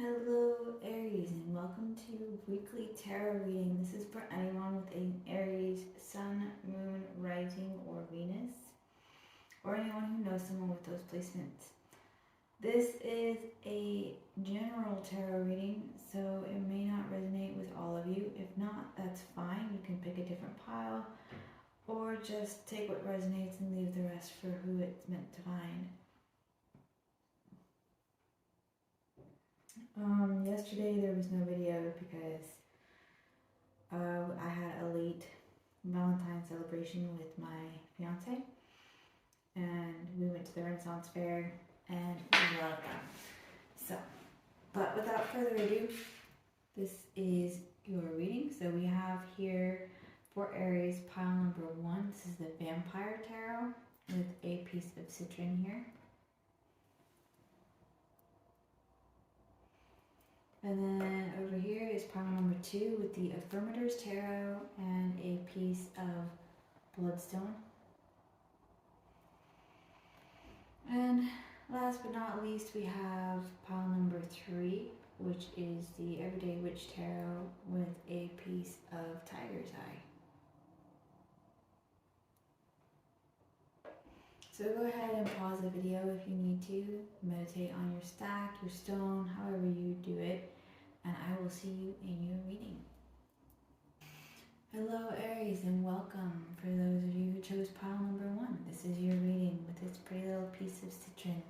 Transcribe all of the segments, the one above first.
Hello Aries, and welcome to weekly tarot reading. This is for anyone with an Aries Sun, Moon, Rising, or Venus, or anyone who knows someone with those placements. This is a general tarot reading, so it may not resonate with all of you. If not, that's fine. You can pick a different pile, or just take what resonates and leave the rest for who it's meant to find. Yesterday there was no video because I had a late Valentine's celebration with my fiance, and we went to the Renaissance Fair and it was a lot of fun. So, but without further ado, this is your reading. So we have here for Aries pile number 1. This is the Vampire Tarot with a piece of Citrine here. And then over here is pile number 2 with the Affirmators Tarot and a piece of Bloodstone. And last but not least, we have pile number 3, which is the Everyday Witch Tarot with a piece of Tiger's Eye. So go ahead and pause the video if you need to. Meditate on your stack, your stone, however you do it. And I will see you in your reading. Hello Aries, and welcome for those of you who chose pile number 1. This is your reading with this pretty little piece of Citrine.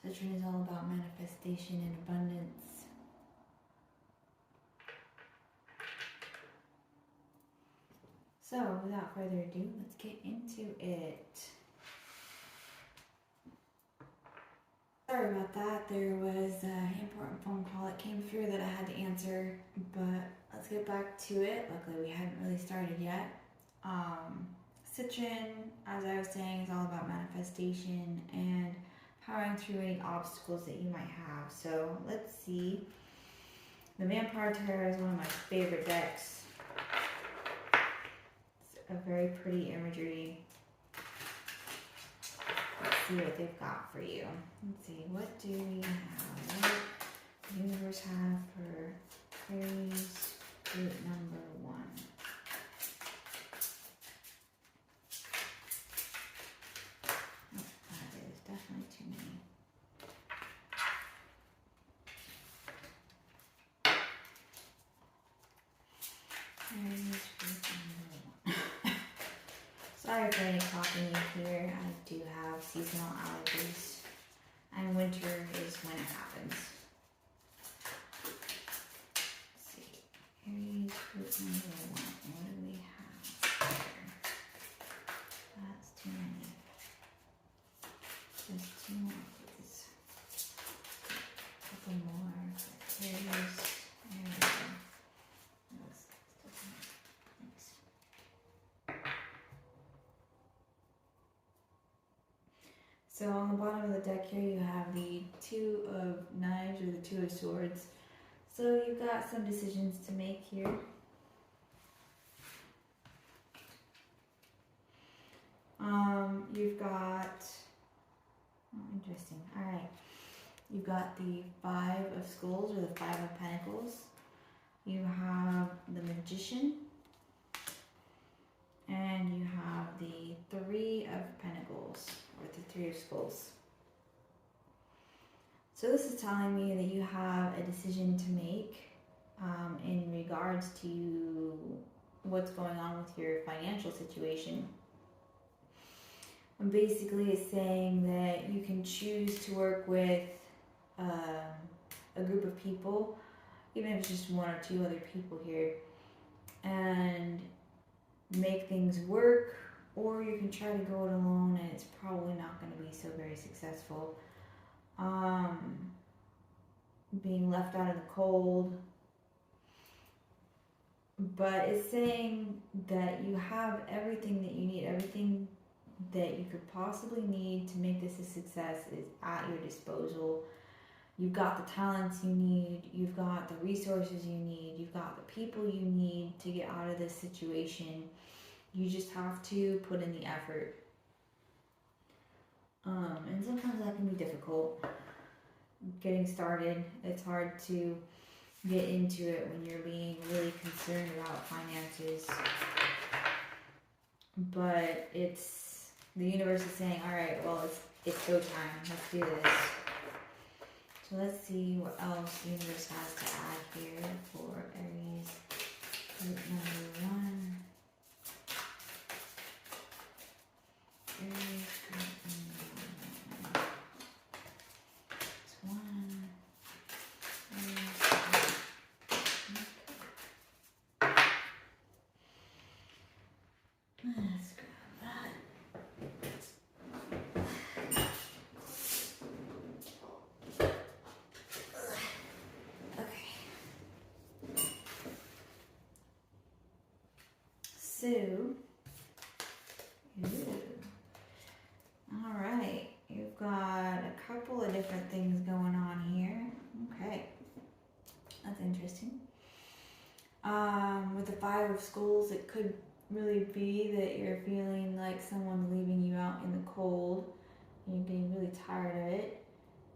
Citrine is all about manifestation and abundance. So without further ado, let's get into it. Sorry about that, there was an important phone call that came through that I had to answer, but let's get back to it. Luckily we hadn't really started yet. Citrine, as I was saying, is all about manifestation and powering through any obstacles that you might have. So let's see. The Vampire Tarot is one of my favorite decks. It's a very pretty imagery. Let's see what they've got for you. Let's see, what do we have? What does the universe have for Aries group number 1? Oh, that is definitely too many. Aries group number 1. Sorry for any coughing you hear. I do have seasonal allergies, and winter is when it happens. Let's see. Aries group number 1. What do we have here? That's too many. Just 2 more, please. A couple more. Aries. There we go. So on the bottom of the deck here you have the 2 of Knives or the 2 of Swords. So you've got some decisions to make here. You've got, interesting, alright. You've got the 5 of Skulls or the 5 of Pentacles. You have the Magician. And you have the 3 of Pentacles, or the 3 of Skulls. So this is telling me that you have a decision to make in regards to what's going on with your financial situation. And basically it's saying that you can choose to work with a group of people, even if it's just 1 or 2 other people here, and make things work, or you can try to go it alone and it's probably not going to be so very successful. Being left out in the cold. But it's saying that you have everything that you need, everything that you could possibly need to make this a success is at your disposal. You've got the talents you need, you've got the resources you need, you've got the people you need to get out of this situation. You just have to put in the effort. And sometimes that can be difficult. getting started. It's hard to get into it when you're being really concerned about finances. But the universe is saying, all right, well, it's go time. Let's do this. So let's see what else the universe has to add here for Aries. Group number 1. Aries group number 1. Aries. Let's grab that. Okay. So, all right, you've got a couple of different things going on here. Okay, that's interesting. With the 5 of Skulls, it could really be that you're feeling like someone's leaving you out in the cold. You're getting really tired of it,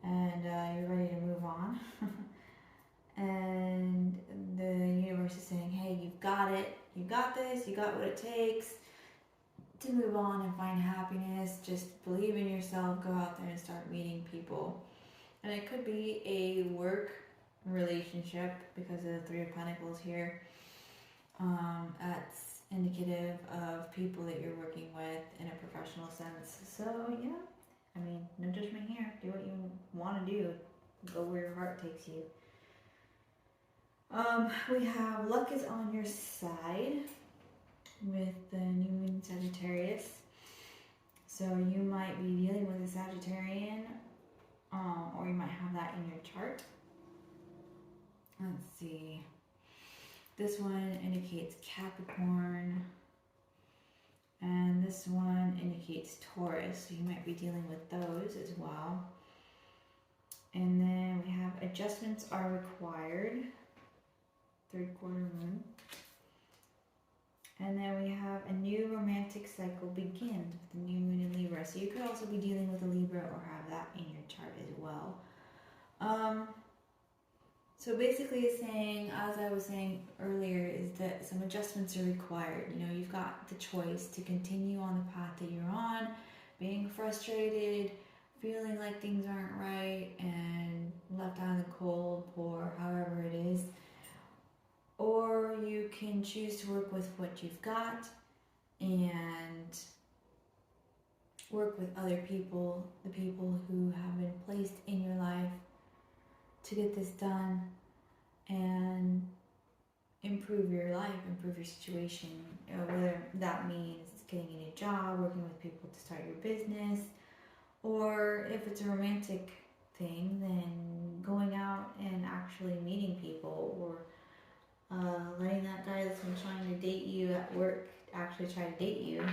and you're ready to move on. And the universe is saying, hey, you've got it. You got this. You got what it takes to move on and find happiness. Just believe in yourself. Go out there and start meeting people. And it could be a work relationship because of the 3 of Pentacles here. That's indicative of people that you're working with in a professional sense. So yeah, I mean, no judgment here. Do what you want to do. Go where your heart takes you. We have luck is on your side with the new moon Sagittarius. So you might be dealing with a Sagittarian, or you might have that in your chart. Let's see. This one indicates Capricorn, and this one indicates Taurus. So you might be dealing with those as well. And then we have adjustments are required. 3rd quarter moon. And then we have a new romantic cycle begins with the new moon in Libra. So you could also be dealing with a Libra or have that in your chart as well. So basically it's saying, as I was saying earlier, is that some adjustments are required. You know, you've got the choice to continue on the path that you're on, being frustrated, feeling like things aren't right, and left out in the cold, poor, however it is. Or you can choose to work with what you've got and work with other people, the people who have been placed in your life to get this done and improve your life, improve your situation. Whether that means getting a new job, working with people to start your business, or if it's a romantic thing, then going out and actually meeting people, or letting that guy that's been trying to date you at work actually try to date you.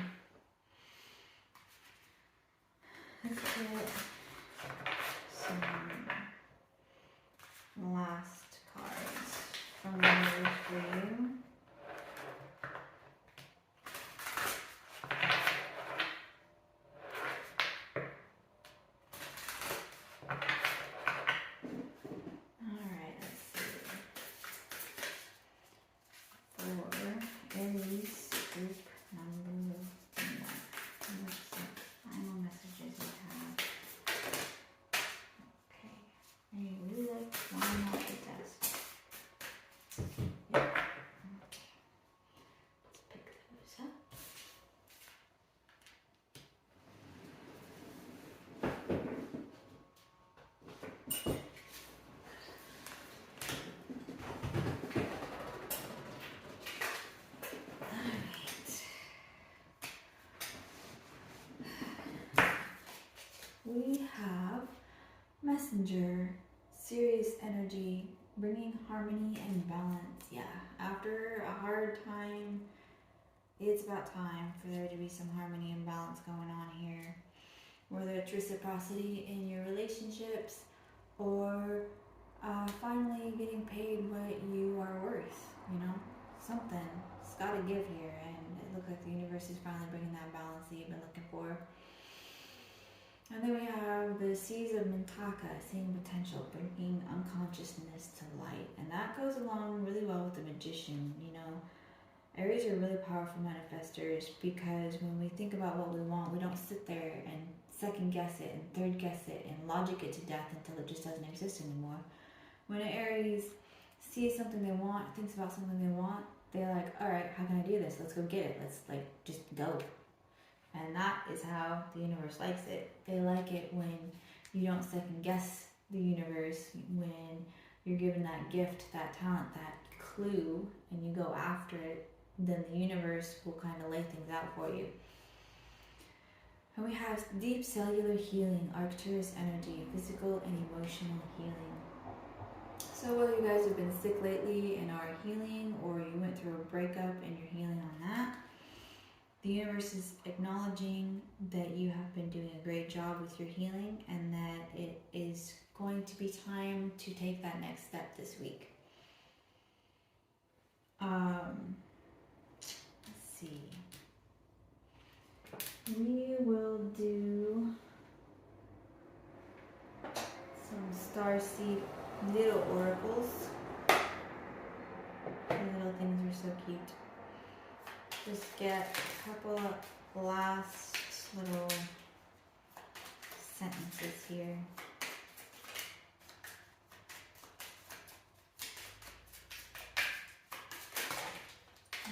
Let's get some last cards from the universe for you. Alright, let's see. For Aries group number 1. What's the final messages we have? Okay. I really like flying off the desk. Yeah. Okay. Let's pick those up. We have Messenger, serious energy, bringing harmony and balance. Yeah, after a hard time, it's about time for there to be some harmony and balance going on here. Whether it's reciprocity in your relationships or finally getting paid what you are worth, you know, something's got to give here, and it looks like the universe is finally bringing that balance that you've been looking for. And then we have the seas of Mintaka, seeing potential, bringing unconsciousness to light. And that goes along really well with the Magician. You know, Aries are really powerful manifestors because when we think about what we want, we don't sit there and second guess it and third guess it and logic it to death until it just doesn't exist anymore. When an Aries sees something they want, thinks about something they want, they're like, all right, how can I do this? Let's go get it. Let's like just go. And that is how the universe likes it. They like it when you don't second guess the universe, when you're given that gift, that talent, that clue, and you go after it, then the universe will kind of lay things out for you. And we have deep cellular healing, Arcturus energy, physical and emotional healing. So whether you guys have been sick lately and are healing, or you went through a breakup and you're healing on that, the universe is acknowledging that you have been doing a great job with your healing and that it is going to be time to take that next step this week. Let's see. We will do some starseed little oracles. The little things are so cute. Just get a couple of last little sentences here.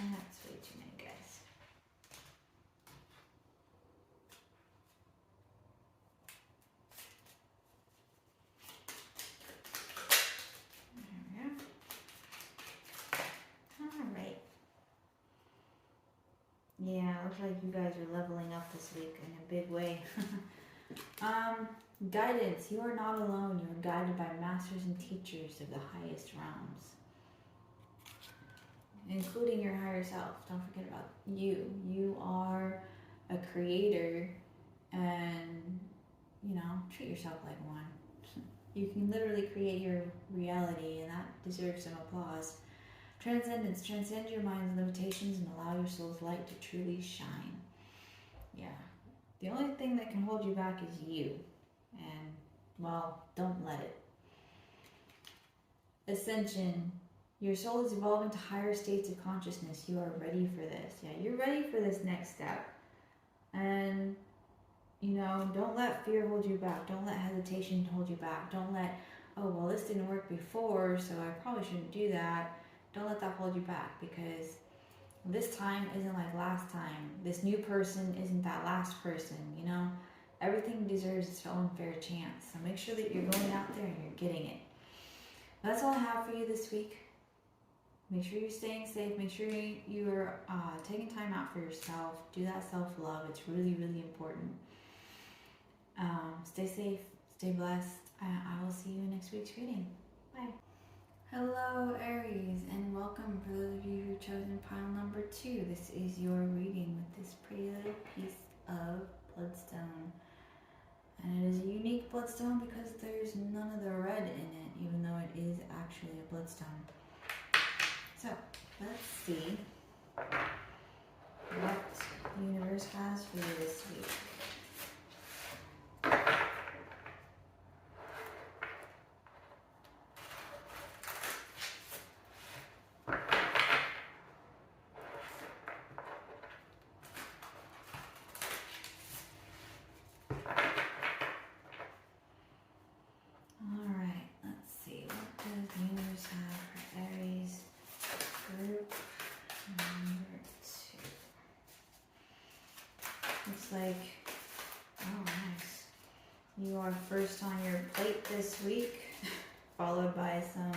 And that's way too many, guys. There we go. All right. Yeah, looks like you guys are leveling up this week in a big way. Guidance. You are not alone. You are guided by masters and teachers of the highest realms, including your higher self. Don't forget about you. You are a creator, and, you know, treat yourself like one. You can literally create your reality, and that deserves some applause. Transcendence. Transcend your mind's limitations and allow your soul's light to truly shine. Yeah. The only thing that can hold you back is you. And, well, don't let it. Ascension. Your soul is evolving to higher states of consciousness. You are ready for this. Yeah, you're ready for this next step. And, you know, don't let fear hold you back. Don't let hesitation hold you back. Don't let, oh, well, this didn't work before, so I probably shouldn't do that. Don't let that hold you back, because this time isn't like last time. This new person isn't that last person, you know? Everything deserves its own fair chance. So make sure that you're going out there and you're getting it. That's all I have for you this week. Make sure you're staying safe. Make sure you're taking time out for yourself. Do that self-love. It's really, really important. Stay safe. Stay blessed. I will see you in next week's reading. Bye. Hello, Aries, and welcome for those of you who've chosen pile number 2. This is your reading with this pretty little piece of bloodstone. And it is a unique bloodstone because there's none of the red in it, even though it is actually a bloodstone. So, let's see what the universe has for you this week. Like, oh nice, you are first on your plate this week, followed by some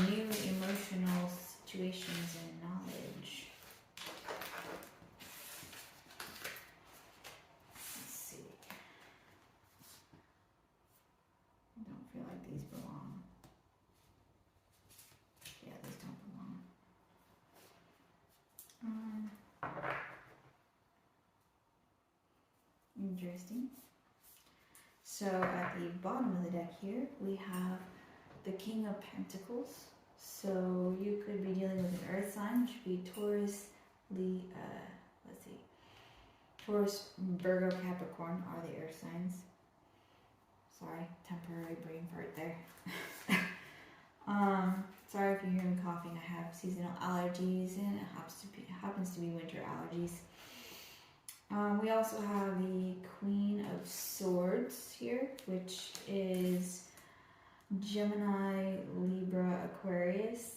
new emotional situations and knowledge. Let's see. I don't feel like these belong. Yeah, these don't belong. Interesting. So at the bottom of the deck here, we have the King of Pentacles. So you could be dealing with an earth sign, which would be Taurus, Taurus, Virgo, Capricorn are the earth signs. Sorry, temporary brain fart there. Sorry if you hear me coughing. I have seasonal allergies, and it happens to be winter allergies. We also have the Queen of Swords here, which is Gemini, Libra, Aquarius.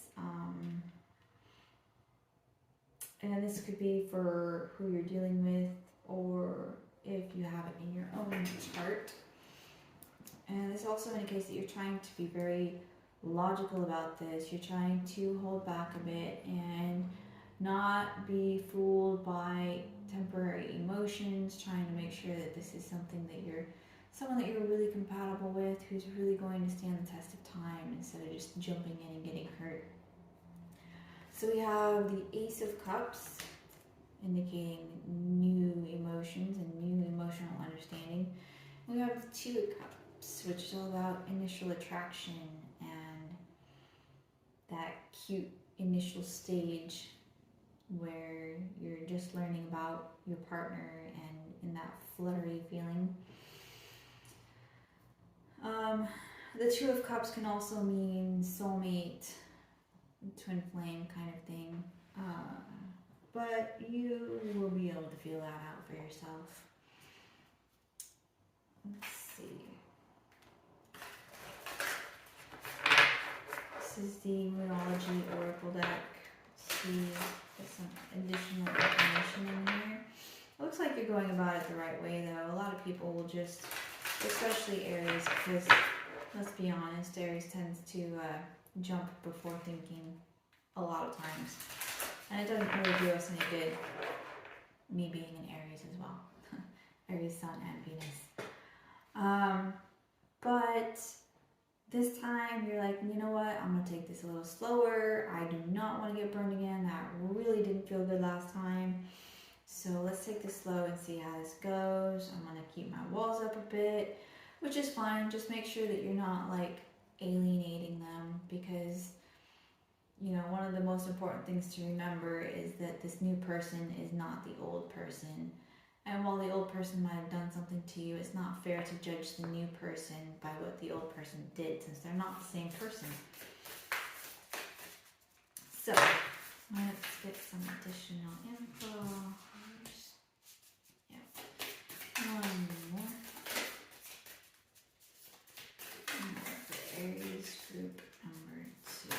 And this could be for who you're dealing with, or if you have it in your own chart. And this also indicates that you're trying to be very logical about this. You're trying to hold back a bit and not be fooled by temporary emotions, trying to make sure that this is something that you're someone that you're really compatible with, who's really going to stand the test of time instead of just jumping in and getting hurt. So we have the Ace of Cups, indicating new emotions and new emotional understanding. We have the Two of Cups, which is all about initial attraction and that cute initial stage where you're just learning about your partner and in that fluttery feeling. The Two of Cups can also mean soulmate, twin flame kind of thing, but you will be able to feel that out for yourself. Let's see. This is the Moonology Oracle deck. Let's see, get some additional information in here. It looks like you're going about it the right way, though. A lot of people will just, especially Aries, because let's be honest, Aries tends to jump before thinking a lot of times, and it doesn't really do us any good, me being an Aries as well. Aries Sun and Venus. But this time you're like, you know what, I'm gonna take this a little slower. I do not want to get burned again. That really didn't feel good last time, so let's take this slow and see how this goes. I'm gonna keep my walls up a bit, which is fine. Just make sure that you're not like alienating them, because you know, one of the most important things to remember is that this new person is not the old person. And while the old person might have done something to you, it's not fair to judge the new person by what the old person did, since they're not the same person. So, let's get some additional info. Yeah. One more. The Aries group number 2.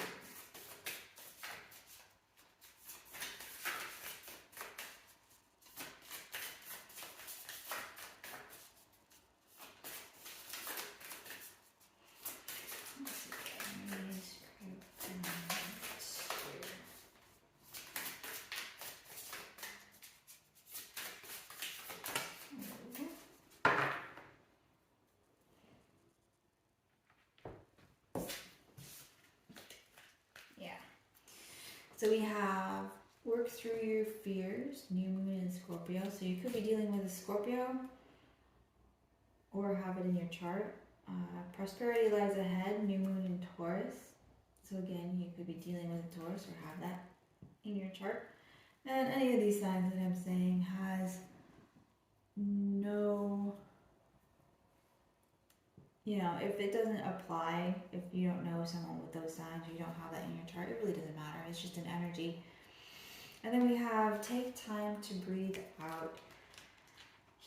So we have work through your fears, new moon in Scorpio. So you could be dealing with a Scorpio or have it in your chart. Prosperity lies ahead, new moon in Taurus. So again, you could be dealing with a Taurus or have that in your chart. And any of these signs that I'm saying has no, you know, if it doesn't apply, if you don't know someone with those signs, you don't have that in your chart, it really doesn't matter. It's just an energy. And then we have take time to breathe out.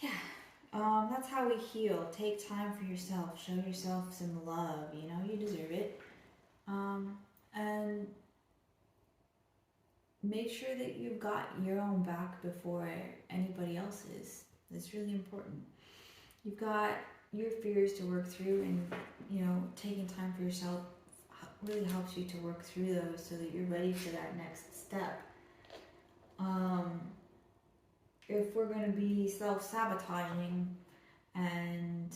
Yeah, that's how we heal. Take time for yourself. Show yourself some love. You know, you deserve it. And make sure that you've got your own back before anybody else's. That's really important. You've got your fears to work through, and you know, taking time for yourself really helps you to work through those so that you're ready for that next step. If we're going to be self-sabotaging and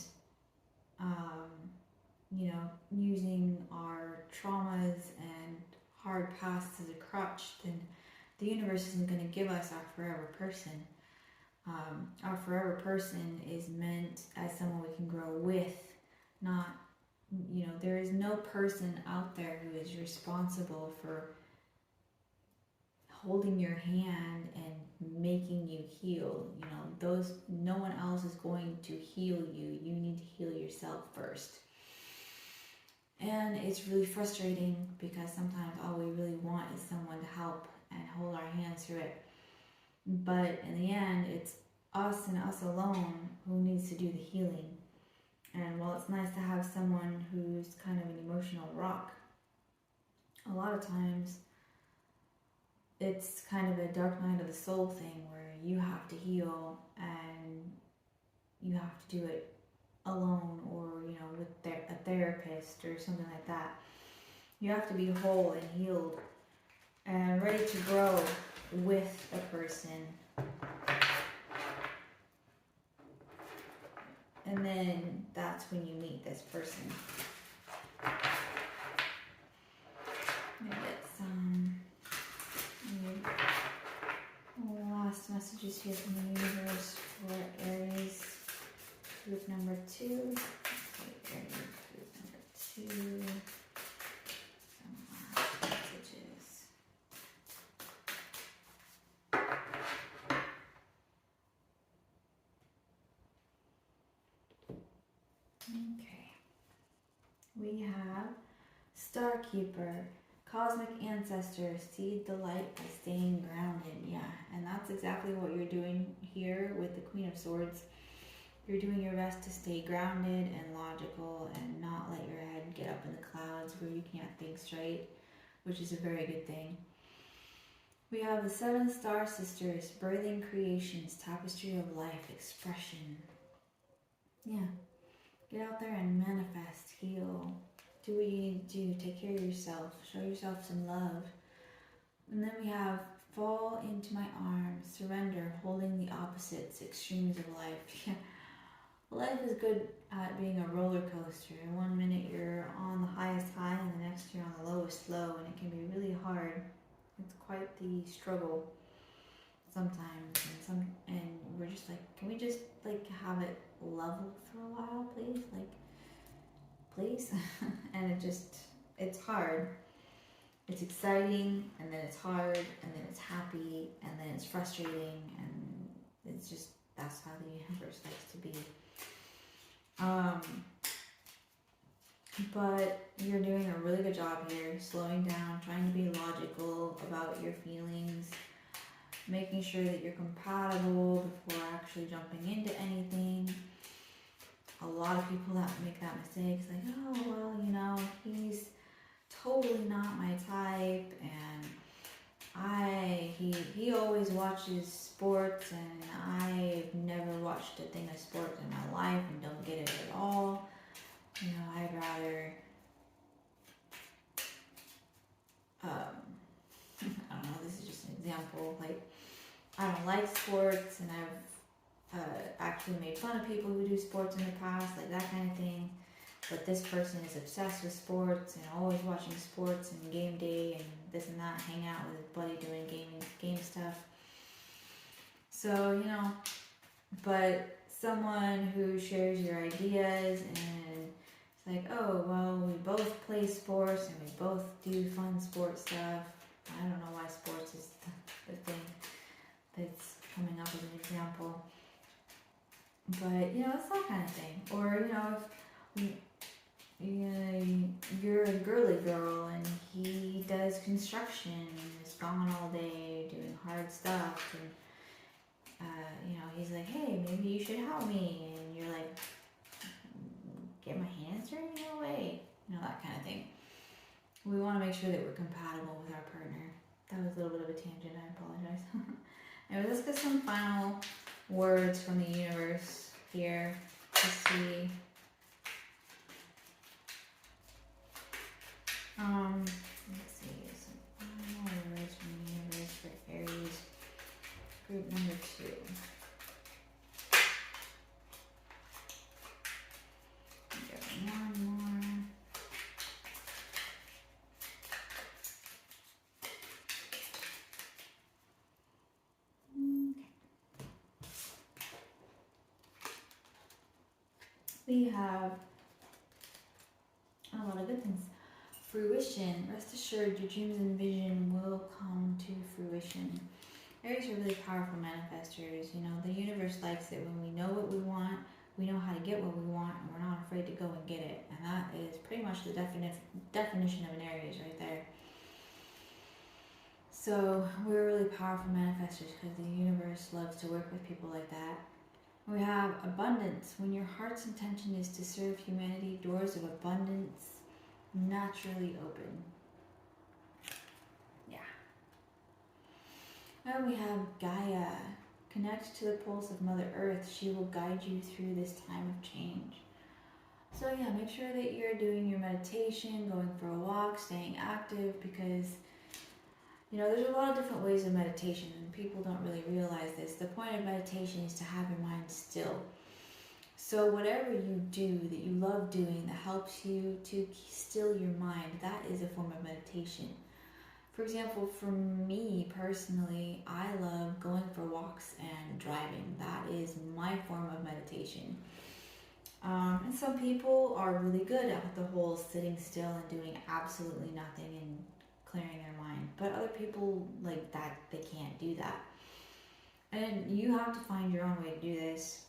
you know, using our traumas and hard pasts as a crutch, then the universe isn't going to give us our forever person. Our forever person is meant as someone we can grow with, not, you know, there is no person out there who is responsible for holding your hand and making you heal. You know, no one else is going to heal you. You need to heal yourself first. And it's really frustrating because sometimes all we really want is someone to help and hold our hands through it. But in the end, it's us and us alone who needs to do the healing. And while it's nice to have someone who's kind of an emotional rock, a lot of times it's kind of a dark night of the soul thing where you have to heal and you have to do it alone, or you know, with a therapist or something like that. You have to be whole and healed and ready to grow with a person. And then that's when you meet this person. I'm gonna get some last messages here from the universe for Aries group number 2. Okay, Aries group number 2. Some last messages. Okay. We have Starkeeper, Cosmic Ancestor, seed the light by staying grounded. Yeah, and that's exactly what you're doing here with the Queen of Swords. You're doing your best to stay grounded and logical and not let your head get up in the clouds where you can't think straight, which is a very good thing. We have the 7 Star Sisters, birthing creations, tapestry of life, expression. Yeah, get out there and manifest, heal. Do what you need to do, take care of yourself, show yourself some love. And then we have fall into my arms, surrender, holding the opposites, extremes of life. Yeah. Life is good at being a roller coaster. One minute you're on the highest high and the next you're on the lowest low, and it can be really hard. It's quite the struggle sometimes, and we're just like, can we just like have it level for a while, please? Like, please. And it's hard. It's exciting, and then it's hard, and then it's happy, and then it's frustrating, and it's just, that's how the universe likes to be. But you're doing a really good job here, slowing down, trying to be logical about your feelings, making sure that you're compatible before actually jumping into anything. A lot of people that make that mistake, it's like, oh, well, you know, he's totally not my type, and he always watches sports, and I've never watched a thing of sports in my life and don't get it at all. You know, I'd rather, I don't know, this is just an example, like, I don't like sports, and I've actually made fun of people who do sports in the past, like that kind of thing. But this person is obsessed with sports and always watching sports and game day and this and that, hang out with his buddy doing game stuff. So, you know, but someone who shares your ideas and it's like, oh, well, we both play sports and we both do fun sports stuff. I don't know why sports is the thing that's coming up as an example. But, you know, it's that kind of thing. Or, you know, if you're a girly girl and he does construction and is gone all day doing hard stuff, and you know, he's like, hey, maybe you should help me, and you're like, get my hands dirty? No way. You know, that kind of thing. We want to make sure that we're compatible with our partner. That was a little bit of a tangent, I apologize. Anyway, let's get some final words from the universe here to see. Let's see, some final words from the universe for Aries group number 2. Get one more. Okay. We have a lot of good things. fruition. Rest assured, your dreams and vision will come to fruition. Aries are really powerful manifestors. You know, the universe likes it when we know what we want, we know how to get what we want, and we're not afraid to go and get it. And that is pretty much the definition of an Aries right there. So we're really powerful manifestors because the universe loves to work with people like that. We have abundance. When your heart's intention is to serve humanity, doors of abundance naturally open. Yeah. And we have Gaia. Connect to the pulse of Mother Earth. She will guide you through this time of change. So yeah, make sure that you're doing your meditation, going for a walk, staying active, because you know, there's a lot of different ways of meditation, and people don't really realize this. The point of meditation is to have your mind still. So whatever you do that you love doing that helps you to still your mind, that is a form of meditation. For example, for me personally, I love going for walks and driving. That is my form of meditation. And some people are really good at the whole sitting still and doing absolutely nothing and clearing their mind, but other people like that, they can't do that. And you have to find your own way to do this,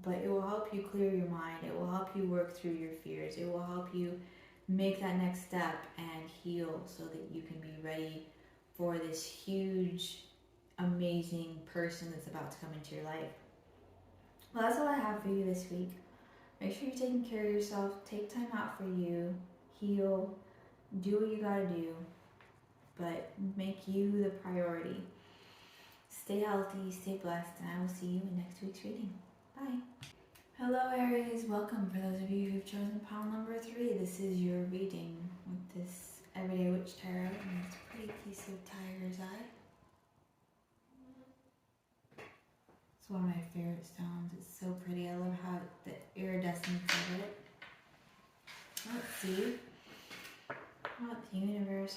but it will help you clear your mind. It will help you work through your fears. It will help you make that next step and heal so that you can be ready for this huge, amazing person that's about to come into your life. Well, that's all I have for you this week. Make sure you're taking care of yourself. Take time out for you. Heal. Do what you gotta do. But make you the priority. Stay healthy, stay blessed, and I will see you in next week's reading. Bye. Hello Aries, welcome. For those of you who've chosen pile number 3, this is your reading with this Everyday Witch Tarot and this pretty piece of tiger's eye. It's one of my favorite stones. It's so pretty. I love how the iridescence of it. Let's see what the universe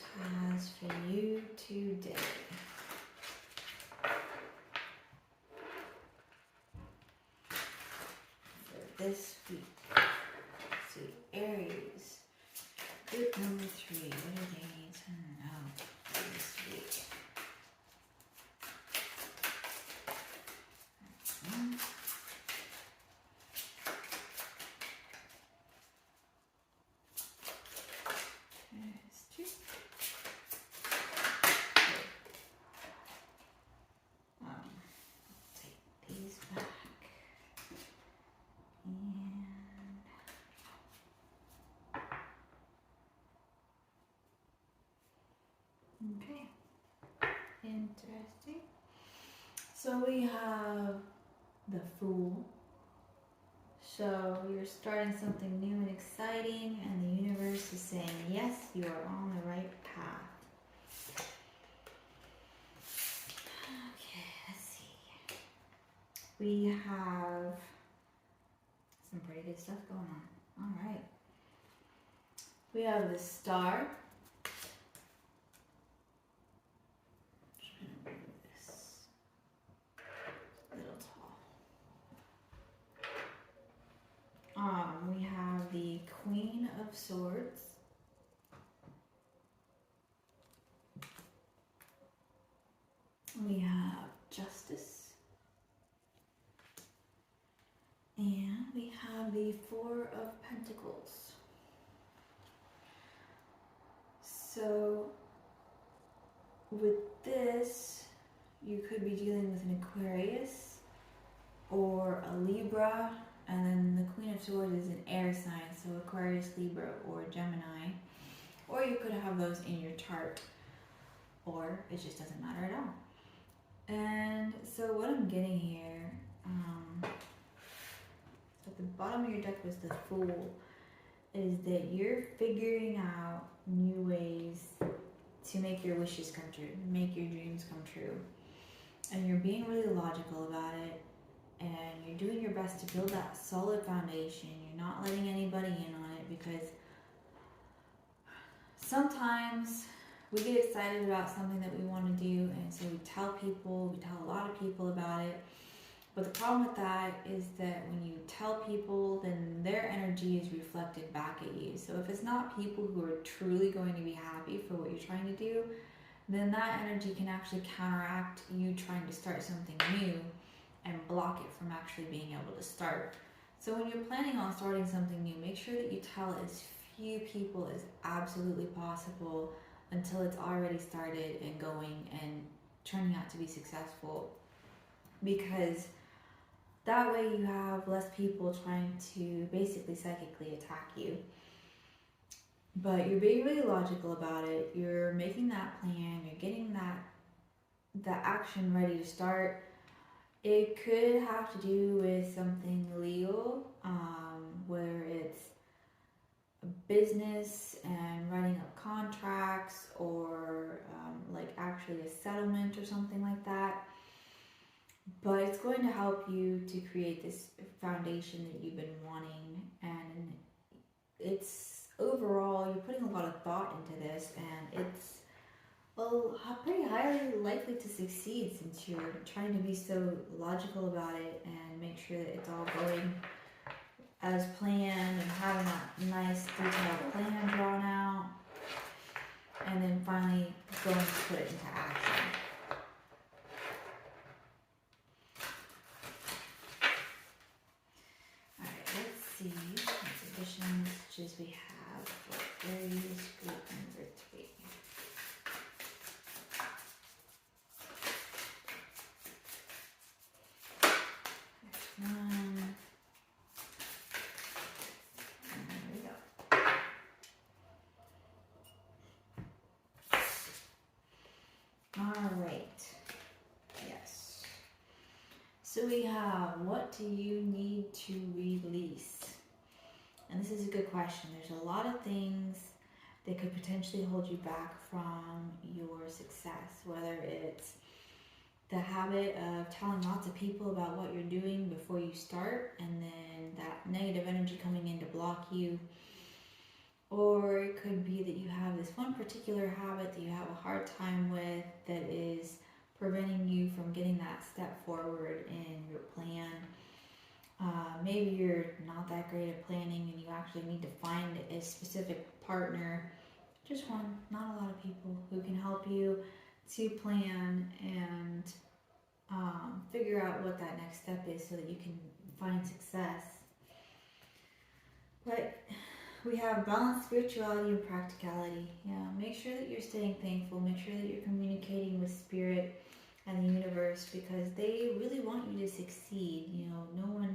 has for you today. For this week. Let's see, Aries. Group number 3. What do they need to know this week? Okay, interesting. So we have the Fool. So you're starting something new and exciting, and the universe is saying, yes, you are on the right path. Okay, let's see. We have some pretty good stuff going on. All right. We have the Star. We have the Queen of Swords. We have Justice. And we have the Four of Pentacles. So with this, you could be dealing with an Aquarius or a Libra. And then the Queen of Swords is an air sign, so Aquarius, Libra, or Gemini. Or you could have those in your chart, or it just doesn't matter at all. And so what I'm getting here, at the bottom of your deck was the Fool, is that you're figuring out new ways to make your wishes come true, make your dreams come true. And you're being really logical about it. And you're doing your best to build that solid foundation. You're not letting anybody in on it, because sometimes we get excited about something that we want to do, and so we tell people, we tell a lot of people about it, But the problem with that is that when you tell people, then their energy is reflected back at you. So if it's not people who are truly going to be happy for what you're trying to do, then that energy can actually counteract you trying to start something new and block it from actually being able to start. So when you're planning on starting something new, make sure that you tell as few people as absolutely possible until it's already started and going and turning out to be successful. Because that way you have less people trying to basically psychically attack you. But you're being really logical about it. You're making that plan. You're getting that action ready to start. It could have to do with something legal, where it's a business and writing up contracts, or like actually a settlement or something like that. But it's going to help you to create this foundation that you've been wanting, and it's overall, you're putting a lot of thought into this, and it's pretty highly likely to succeed since you're trying to be so logical about it and make sure that it's all going as planned and having that nice detailed plan drawn out, and then finally going to put it into action. Alright, let's see what additional messages we have for Aries group number 3. One. There we go. Alright. Yes. So we have, what do you need to release? And this is a good question. There's a lot of things that could potentially hold you back from your success, whether it's the habit of telling lots of people about what you're doing before you start, and then that negative energy coming in to block you. Or it could be that you have this one particular habit that you have a hard time with that is preventing you from getting that step forward in your plan. Maybe you're not that great at planning and you actually need to find a specific partner, just one, not a lot of people, who can help you to plan and figure out what that next step is so that you can find success. But we have balanced spirituality and practicality. Yeah, make sure that you're staying thankful. Make sure that you're communicating with spirit and the universe, because they really want you to succeed. You know,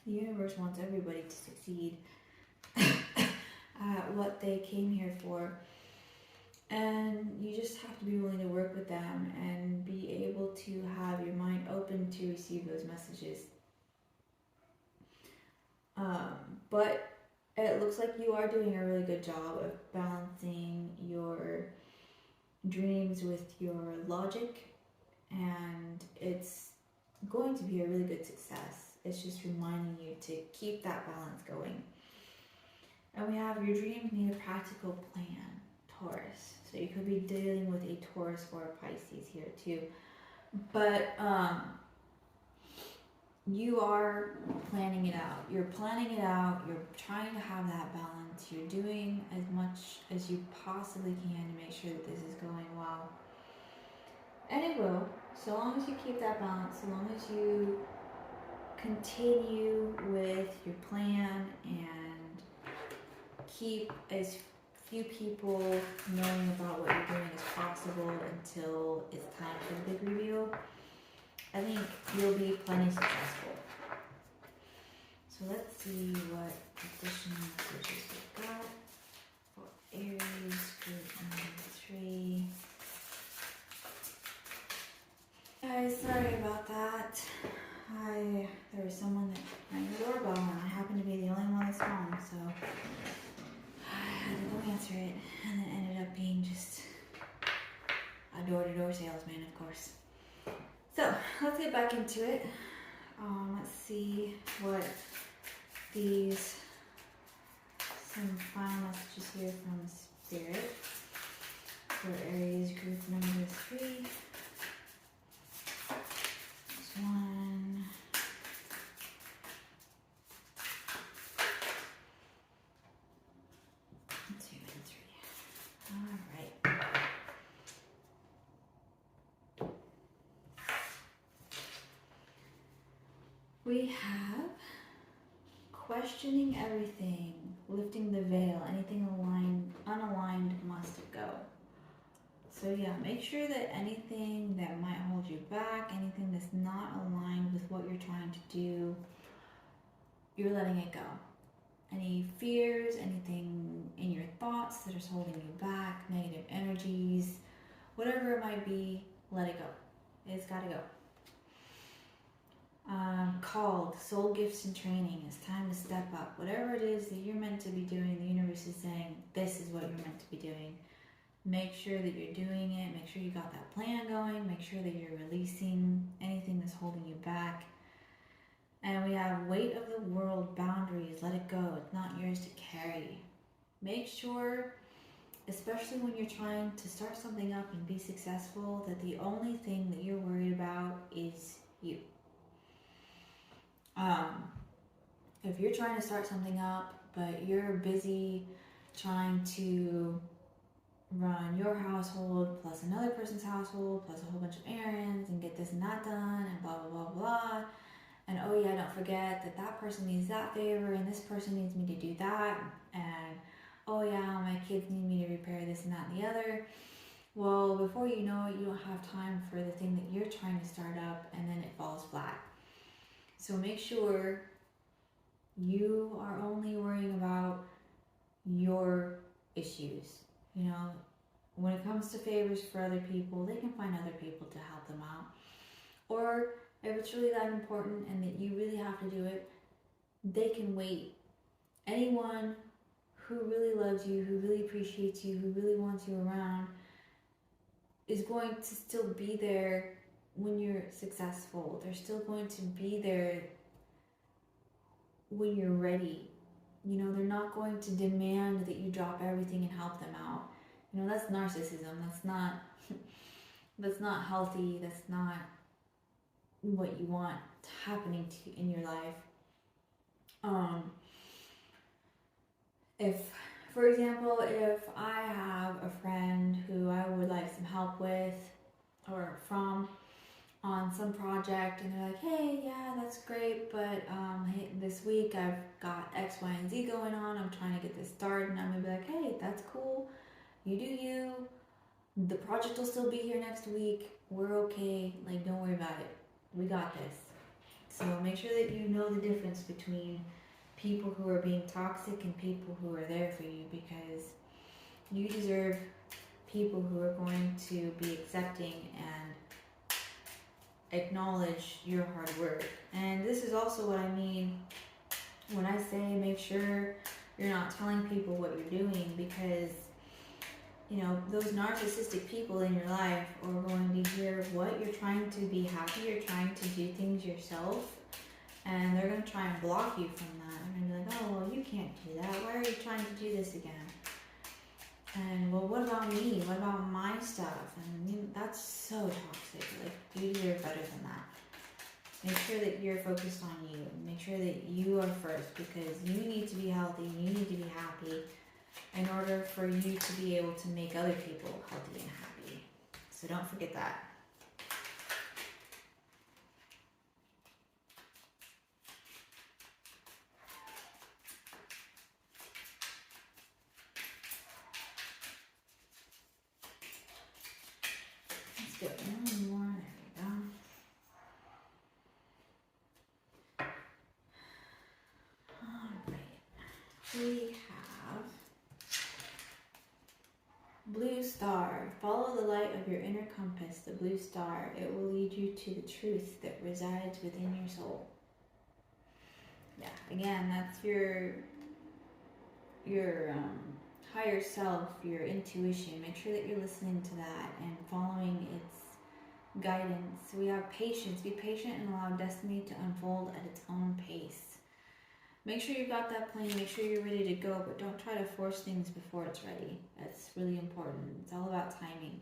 the universe wants everybody to succeed at what they came here for. And you just have to be willing to work with them and be able to have your mind open to receive those messages. But it looks like you are doing a really good job of balancing your dreams with your logic, and it's going to be a really good success. It's just reminding you to keep that balance going. And we have, your dreams need a practical plan, Taurus. So you could be dealing with a Taurus or a Pisces here too. But you are planning it out. You're planning it out. You're trying to have that balance. You're doing as much as you possibly can to make sure that this is going well. And it will, so long as you keep that balance, so long as you continue with your plan and keep as few people knowing about what you're doing as possible until it's time for the big reveal. I think you'll be plenty successful. So let's see what additional messages we've got for Aries group number 3. Guys, sorry about that. There was someone that rang the doorbell and I happened to be the only one that's home, so I had to go answer it, and it ended up being just a door-to-door salesman, of course. So let's get back into it. Let's see what some final messages here from Spirit for Aries group number 3. There's 1, We have questioning everything, lifting the veil, anything unaligned must go. So yeah, make sure that anything that might hold you back, anything that's not aligned with what you're trying to do, you're letting it go. Any fears, anything in your thoughts that is holding you back, negative energies, whatever it might be, let it go. It's got to go. Called, soul gifts and training. It's time to step up. Whatever it is that you're meant to be doing, the universe is saying, this is what you're meant to be doing. Make sure that you're doing it. Make sure you got that plan going. Make sure that you're releasing anything that's holding you back. And we have weight of the world, boundaries. Let it go. It's not yours to carry. Make sure, especially when you're trying to start something up and be successful, that the only thing that you're worried about is you. If you're trying to start something up, but you're busy trying to run your household plus another person's household plus a whole bunch of errands and get this and that done and blah, blah, blah, blah. And oh yeah, don't forget that that person needs that favor and this person needs me to do that. And oh yeah, my kids need me to repair this and that and the other. Well, before you know it, you don't have time for the thing that you're trying to start up, and then it falls flat. So make sure you are only worrying about your issues. You know, when it comes to favors for other people, they can find other people to help them out. Or if it's really that important and that you really have to do it, they can wait. Anyone who really loves you, who really appreciates you, who really wants you around, is going to still be there when you're successful. They're still going to be there when you're ready. You know, they're not going to demand that you drop everything and help them out. You know, that's narcissism. That's not healthy. That's not what you want happening to in your life. If, for example, if I have a friend who I would like some help with or from on some project, and they're like, hey, yeah, that's great, but hey, this week I've got X, Y, and Z going on, I'm trying to get this started, and I'm gonna be like, hey, that's cool, you do you, the project will still be here next week, we're okay, like, don't worry about it, we got this. So make sure that you know the difference between people who are being toxic and people who are there for you, because you deserve people who are going to be accepting and acknowledge your hard work. And this is also what I mean when I say make sure you're not telling people what you're doing, because you know, those narcissistic people in your life are going to hear what you're trying to be happy, you're trying to do things yourself, and they're going to try and block you from that. They're going to be like, oh, well, you can't do that, why are you trying to do this again? And well, what about me? What about my stuff? And that's so toxic. Like, you deserve better than that. Make sure that you're focused on you. Make sure that you are first, because you need to be healthy. You need to be happy in order for you to be able to make other people healthy and happy. So don't forget that. One more, there we go. Alright, we have Blue Star. Follow the light of your inner compass, the blue star. It will lead you to the truth that resides within your soul. Yeah, again, that's your higher self, your intuition. Make sure that you're listening to that and following its guidance. We have patience. Be patient and allow destiny to unfold at its own pace. Make sure you've got that plan. Make sure you're ready to go, but don't try to force things before it's ready. That's really important. It's all about timing.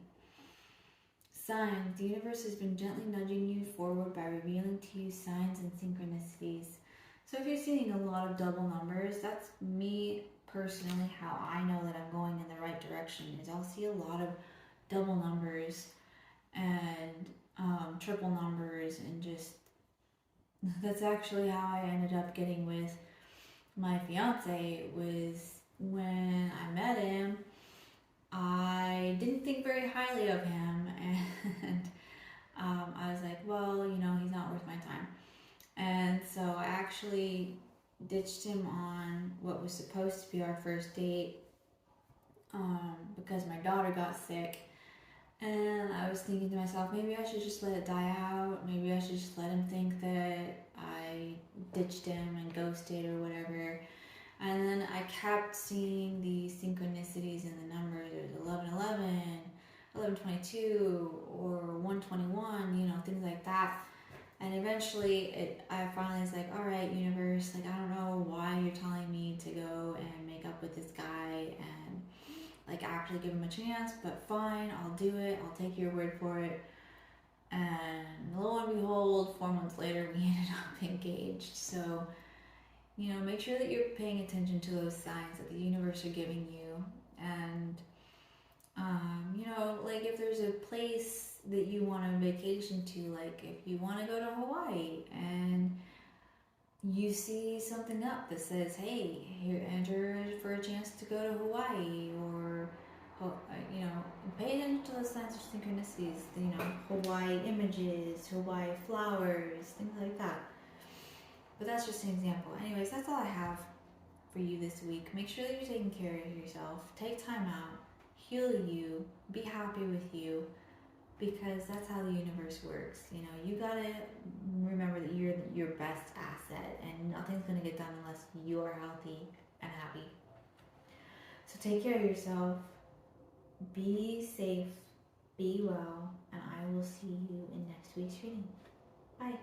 Signs. The universe has been gently nudging you forward by revealing to you signs and synchronicities. So if you're seeing a lot of double numbers, that's me personally, how I know that I'm going in the right direction, is I'll see a lot of double numbers and triple numbers and just that's actually how I ended up getting with my fiance. Was when I met him, I didn't think very highly of him, and I was like, well, you know, he's not worth my time. And so I actually ditched him on what was supposed to be our first date, because my daughter got sick. And I was thinking to myself, maybe I should just let it die out. Maybe I should just let him think that I ditched him and ghosted or whatever. And then I kept seeing these synchronicities in the numbers. There's 1111, 1122, or 121, you know, things like that. And eventually, I finally was like, all right, universe, like, I don't know why you're telling me to go and make up with this guy and, like, actually give him a chance, but fine, I'll do it. I'll take your word for it. And lo and behold, 4 months later, we ended up engaged. So, you know, make sure that you're paying attention to those signs that the universe are giving you. And, you know, like, if there's a place that you want to vacation to, like if you want to go to Hawaii and you see something up that says, hey, here, enter for a chance to go to Hawaii, or, you know, pay attention to those signs of synchronicities, you know, Hawaii images, Hawaii flowers, things like that. But that's just an example. Anyways, that's all I have for you this week. Make sure that you're taking care of yourself. Take time out. Heal you. Be happy with you. Because that's how the universe works. You know, you gotta remember that you're your best asset, and nothing's gonna get done unless you are healthy and happy. So take care of yourself, be safe, be well, and I will see you in next week's reading.